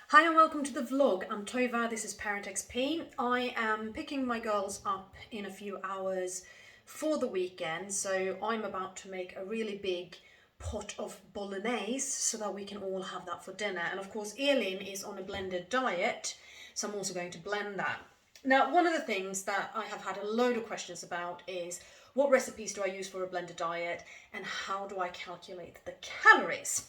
Hi and welcome to the vlog. I'm Tova, this is ParentXP. I am picking my girls up in a few hours for the weekend, so I'm about to make a really big pot of Bolognese so that we can all have that for dinner. And of course Eileen is on a blended diet, so I'm also going to blend that. Now, one of the things that I have had a load of questions about is what recipes do I use for a blended diet and how do I calculate the calories?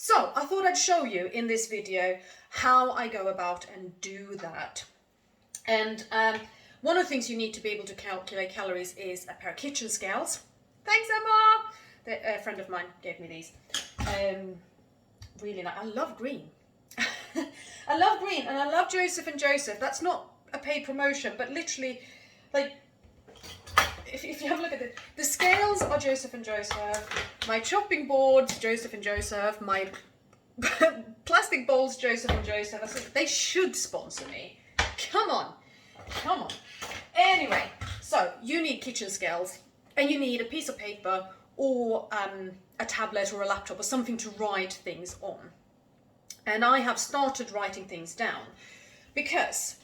So I thought I'd show you in this video how I go about and do that. And one of the things you need to be able to calculate calories is a pair of kitchen scales. Thanks, Emma! A friend of mine gave me these. Really nice. I love green. I love green and I love Joseph and Joseph. That's not a paid promotion, but literally, like, if you have a look at it, the scales are Joseph and Joseph, my chopping boards, Joseph and Joseph, my plastic bowls, Joseph and Joseph. I said, they should sponsor me. Come on, come on. Anyway, so you need kitchen scales and you need a piece of paper or a tablet or a laptop or something to write things on. And I have started writing things down because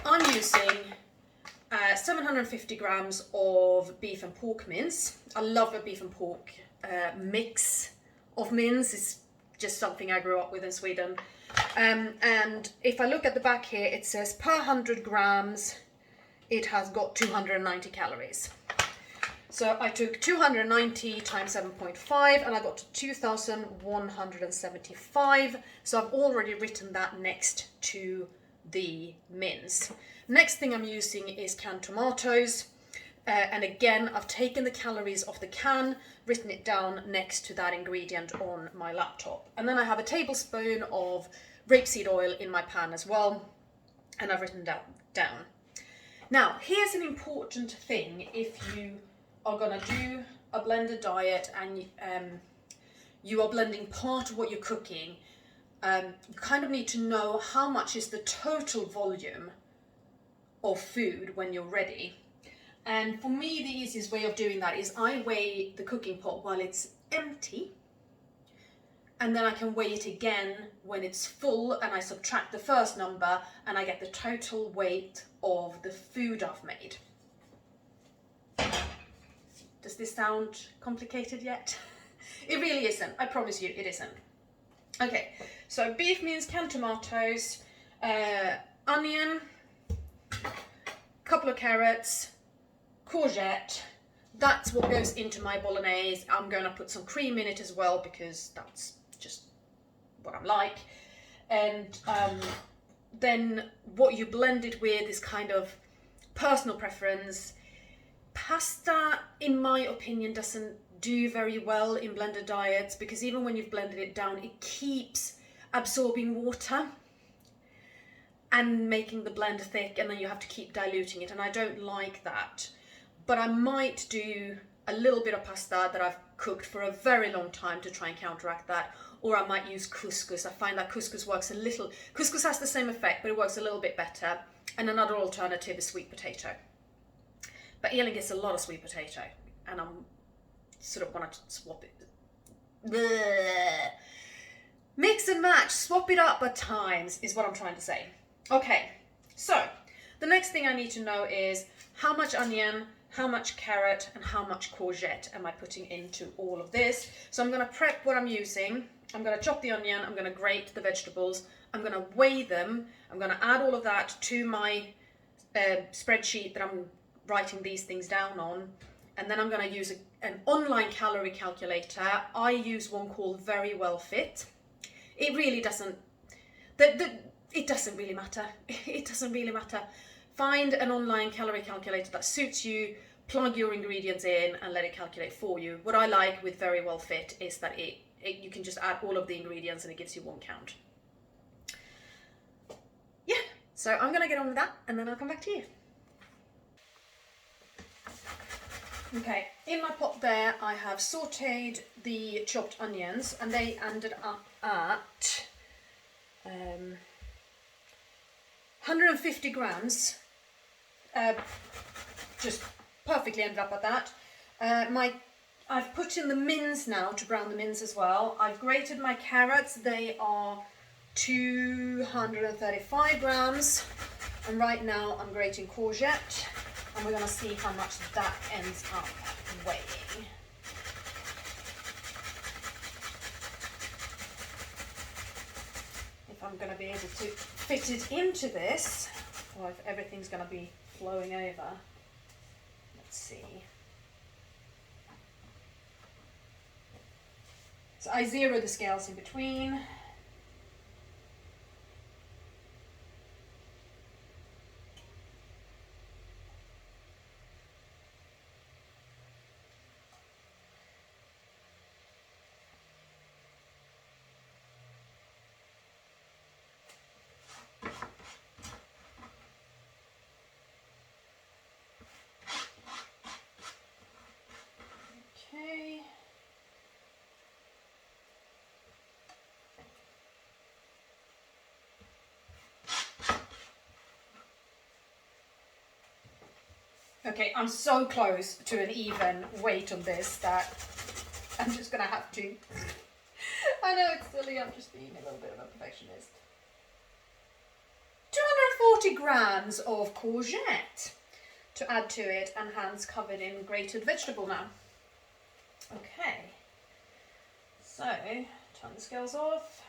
I'm using 750 grams of beef and pork mince. I love a beef and pork mix of mince. It's just something I grew up with in Sweden. And if I look at the back here, it says per 100 grams, it has got 290 calories. So I took 290 times 7.5 and I got to 2,175. So I've already written that next to the mince. Next thing I'm using is canned tomatoes, and again I've taken the calories of the can, written it down next to that ingredient on my laptop, and then I have a tablespoon of rapeseed oil in my pan as well, and I've written that down. Now here's an important thing if you are going to do a blended diet and you are blending part of what you're cooking. You kind of need to know how much is the total volume of food when you're ready. And for me, the easiest way of doing that is I weigh the cooking pot while it's empty, and then I can weigh it again when it's full, and I subtract the first number and I get the total weight of the food I've made. Does this sound complicated yet? It really isn't. I promise you it isn't. Okay, so beef mince, canned tomatoes, onion, couple of carrots, courgette. That's what goes into my bolognese. I'm going to put some cream in it as well because that's just what I'm like. And then what you blend it with is kind of personal preference. Pasta, in my opinion, doesn't do very well in blended diets because even when you've blended it down, it keeps absorbing water and making the blend thick, and then you have to keep diluting it, and I don't like that. But I might do a little bit of pasta that I've cooked for a very long time to try and counteract that, or I might use couscous. I find that couscous works couscous has the same effect, but it works a little bit better. And another alternative is sweet potato. But Eileen gets a lot of sweet potato, and I'm sort of want to swap it. Bleh. Mix and match, swap it up at times is what I'm trying to say. Okay, so the next thing I need to know is how much onion, how much carrot, and how much courgette am I putting into all of this. So I'm going to prep what I'm using. I'm going to chop the onion, I'm going to grate the vegetables, I'm going to weigh them, I'm going to add all of that to my spreadsheet that I'm writing these things down on, and then I'm going to use an online calorie calculator. I use one called Very Well Fit. It really doesn't, it doesn't really matter. It doesn't really matter. Find an online calorie calculator that suits you, plug your ingredients in and let it calculate for you. What I like with Very Well Fit is that you can just add all of the ingredients and it gives you one count. Yeah, so I'm going to get on with that and then I'll come back to you. Okay, in my pot there I have sautéed the chopped onions, and they ended up at 150 grams, just perfectly ended up at that. I've put in the mince now to brown the mince as well. I've grated my carrots. They are 235 grams. And right now I'm grating courgette, and we're going to see how much that ends up weighing. If I'm going to be able to fit it into this, or if everything's going to be flowing over. Let's see. So I zero the scales in between. Okay. Okay, I'm so close to an even weight on this that I'm just gonna have to. I know it's silly, I'm just being a little bit of a perfectionist. 240 grams of courgette to add to it, and hands covered in grated vegetable now. Okay, so turn the scales off.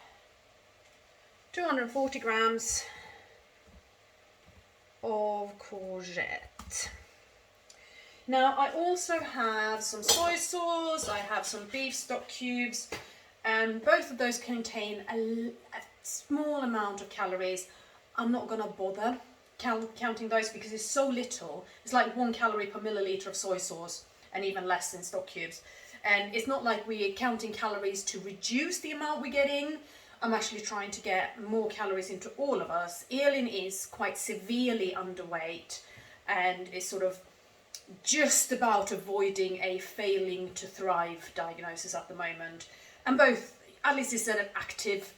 240 grams of courgette. Now I also have some soy sauce, I have some beef stock cubes, and both of those contain a small amount of calories. I'm not going to bother counting those because it's so little. It's like 1 calorie per milliliter of soy sauce, and even less in stock cubes. And it's not like we're counting calories to reduce the amount we're getting. I'm actually trying to get more calories into all of us. Elin is quite severely underweight and is sort of just about avoiding a failing to thrive diagnosis at the moment. And both, Alice is an active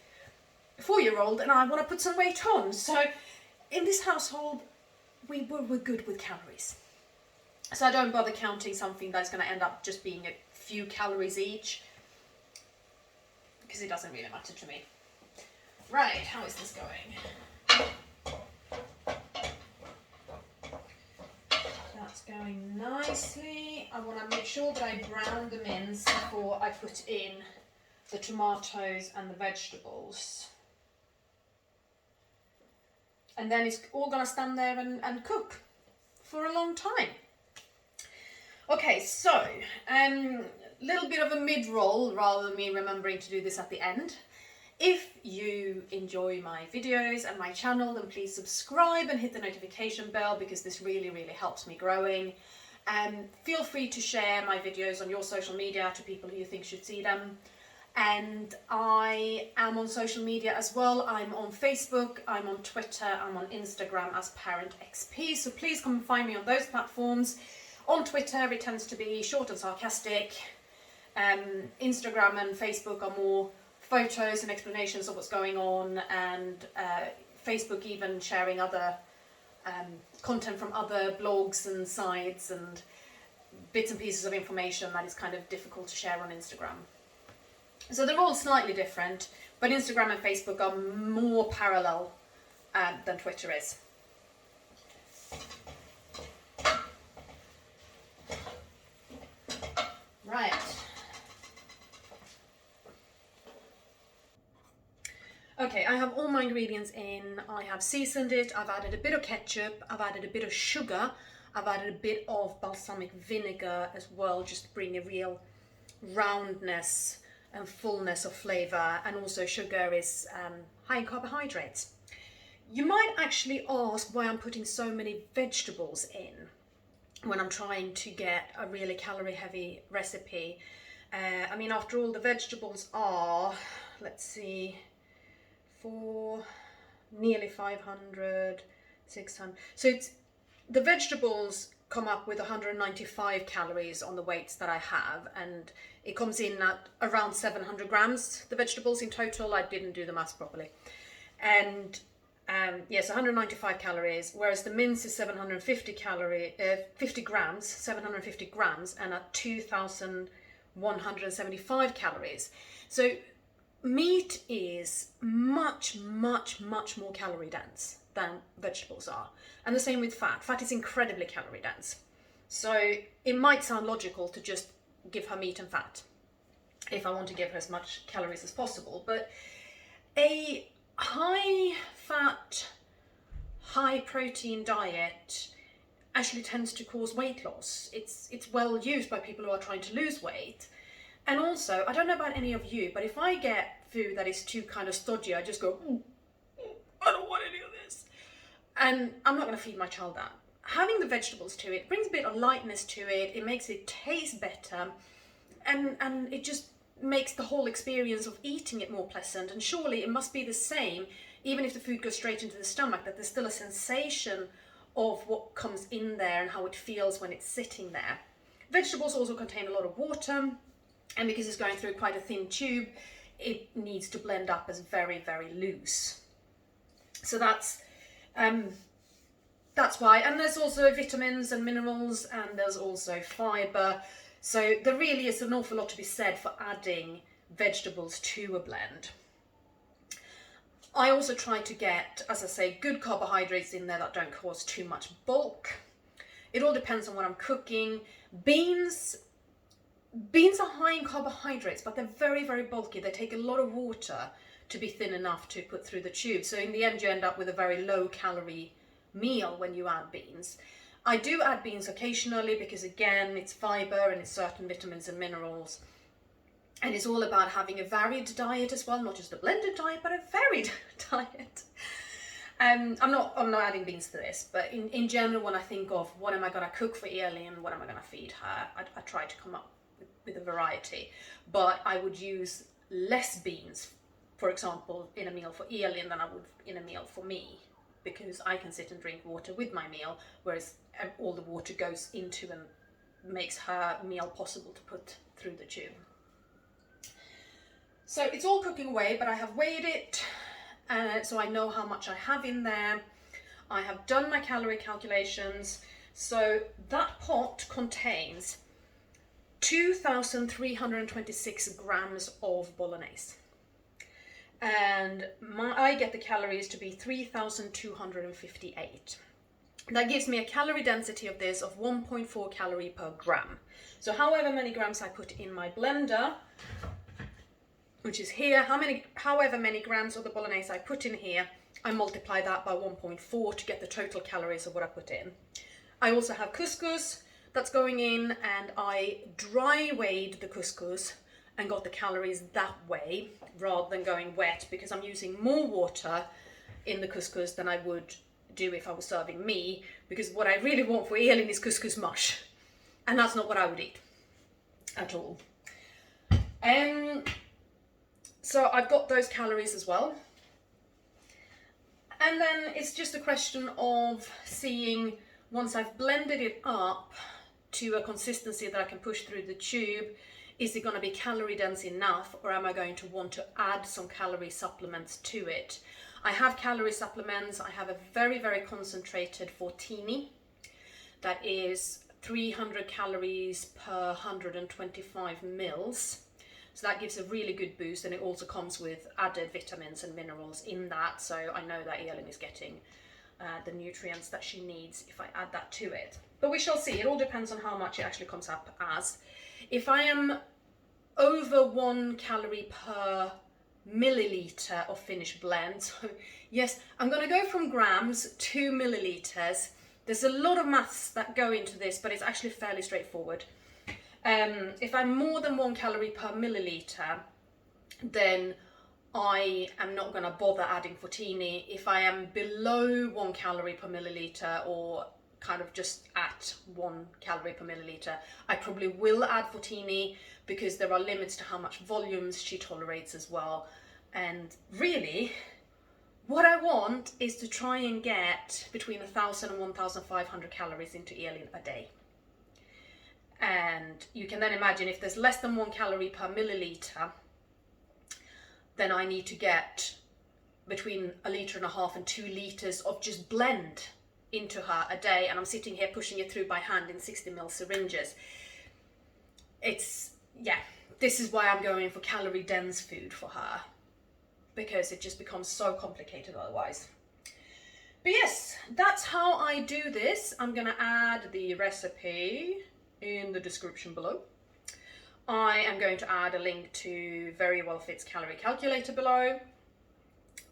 4-year-old and I want to put some weight on. So in this household, we're good with calories. So I don't bother counting something that's going to end up just being a few calories each, because it doesn't really matter to me. Right, how is this going? That's going nicely. I want to make sure that I brown the mince before I put in the tomatoes and the vegetables. And then it's all going to stand there and cook for a long time. Okay, so little bit of a mid-roll rather than me remembering to do this at the end. If you enjoy my videos and my channel, then please subscribe and hit the notification bell, because this really, really helps me growing. Feel free to share my videos on your social media to people who you think should see them. And I am on social media as well. I'm on Facebook, I'm on Twitter, I'm on Instagram as ParentXP. So please come and find me on those platforms. On Twitter, it tends to be short and sarcastic. Instagram and Facebook are more photos and explanations of what's going on, and Facebook even sharing other content from other blogs and sites and bits and pieces of information that is kind of difficult to share on Instagram. So they're all slightly different, but Instagram and Facebook are more parallel than Twitter is. Right. Okay, I have all my ingredients in. I have seasoned it. I've added a bit of ketchup. I've added a bit of sugar. I've added a bit of balsamic vinegar as well, just to bring a real roundness and fullness of flavor. And also sugar is high in carbohydrates. You might actually ask why I'm putting so many vegetables in when I'm trying to get a really calorie heavy recipe. I mean, after all, the vegetables are, let's see, for nearly 500, 600. So it's, the vegetables come up with 195 calories on the weights that I have, and it comes in at around 700 grams, the vegetables in total. I didn't do the maths properly. And yes, 195 calories, whereas the mince is 750 grams, 750 grams, and at 2,175 calories. So meat is much, much, much more calorie dense than vegetables are. And the same with fat. Fat is incredibly calorie dense. So it might sound logical to just give her meat and fat if I want to give her as much calories as possible. But a high fat, high protein diet actually tends to cause weight loss. It's well used by people who are trying to lose weight. And also, I don't know about any of you, but if I get food that is too kind of stodgy, I just go, I don't want any of this. And I'm not going to feed my child that. Having the vegetables to it brings a bit of lightness to it. It makes it taste better. And it just makes the whole experience of eating it more pleasant. And surely it must be the same, even if the food goes straight into the stomach, that there's still a sensation of what comes in there and how it feels when it's sitting there. Vegetables also contain a lot of water, and because it's going through quite a thin tube, it needs to blend up as very, very loose. So that's why. And there's also vitamins and minerals, and there's also fiber. So there really is an awful lot to be said for adding vegetables to a blend. I also try to get, as I say, good carbohydrates in there that don't cause too much bulk. It all depends on what I'm cooking. Beans are high in carbohydrates, but they're very, very bulky. They take a lot of water to be thin enough to put through the tube. So in the end, you end up with a very low calorie meal when you add beans. I do add beans occasionally because, again, it's fiber and it's certain vitamins and minerals. And it's all about having a varied diet as well, not just a blended diet, but a varied diet. I'm not adding beans to this, but in general, when I think of what am I going to cook for Elin, what am I going to feed her, I try to come up with a variety. But I would use less beans, for example, in a meal for Elin than I would in a meal for me, because I can sit and drink water with my meal, whereas all the water goes into and makes her meal possible to put through the tube. So it's all cooking away, but I have weighed it, so I know how much I have in there. I have done my calorie calculations. So that pot contains 2,326 grams of bolognese. And I get the calories to be 3,258. That gives me a calorie density of this of 1.4 calorie per gram. So however many grams I put in my blender, which is here, however many grams of the bolognese I put in here, I multiply that by 1.4 to get the total calories of what I put in. I also have couscous that's going in, and I dry weighed the couscous and got the calories that way rather than going wet, because I'm using more water in the couscous than I would do if I was serving me, because what I really want for Elin is couscous mush, and that's not what I would eat at all. So I've got those calories as well. And then it's just a question of seeing, once I've blended it up to a consistency that I can push through the tube, is it going to be calorie dense enough, or am I going to want to add some calorie supplements to it? I have calorie supplements. I have a very, very concentrated Fortini that is 300 calories per 125 mils. So that gives a really good boost, and it also comes with added vitamins and minerals in that. So I know that Elin is getting the nutrients that she needs if I add that to it. But we shall see. It all depends on how much it actually comes up as. If I am over 1 calorie per milliliter of finished blend, so yes, I'm going to go from grams to milliliters. There's a lot of maths that go into this, but it's actually fairly straightforward. If I'm more than 1 calorie per milliliter, then I am not going to bother adding Fortini. If I am below 1 calorie per milliliter, or kind of just at 1 calorie per milliliter, I probably will add Fortini, because there are limits to how much volumes she tolerates as well. And really, what I want is to try and get between 1,000 and 1,500 calories into Elin a day. And you can then imagine, if there's less than 1 calorie per milliliter, then I need to get between 1.5 litres and 2 litres of just blend into her a day, and I'm sitting here pushing it through by hand in 60 ml syringes. It's, yeah, this is why I'm going for calorie dense food for her, because it just becomes so complicated otherwise. But yes, that's how I do this. I'm gonna add the recipe in the description below. I am going to add a link to Very Well Fit's calorie calculator below.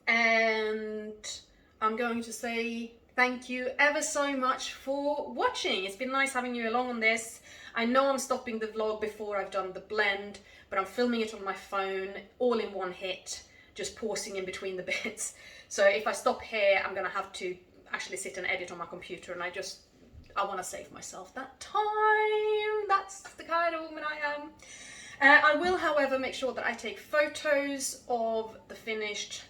And I'm going to say thank you ever so much for watching. It's been nice having you along on this. I know I'm stopping the vlog before I've done the blend, but I'm filming it on my phone all in one hit, just pausing in between the bits. So if I stop here, I'm gonna have to actually sit and edit on my computer, and I want to save myself that time. That's the kind of woman I am. I will, however, make sure that I take photos of the finished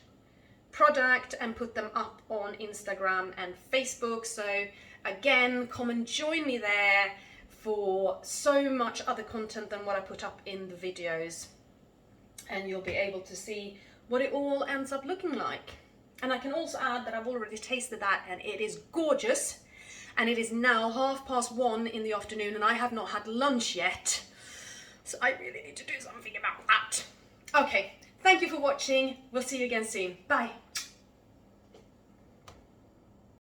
product and put them up on Instagram and Facebook. So again, come and join me there for so much other content than what I put up in the videos, and you'll be able to see what it all ends up looking like. And I can also add that I've already tasted that and it is gorgeous. And it is now 1:30 in the afternoon and I have not had lunch yet. So I really need to do something about that. Okay, thank you for watching. We'll see you again soon. Bye.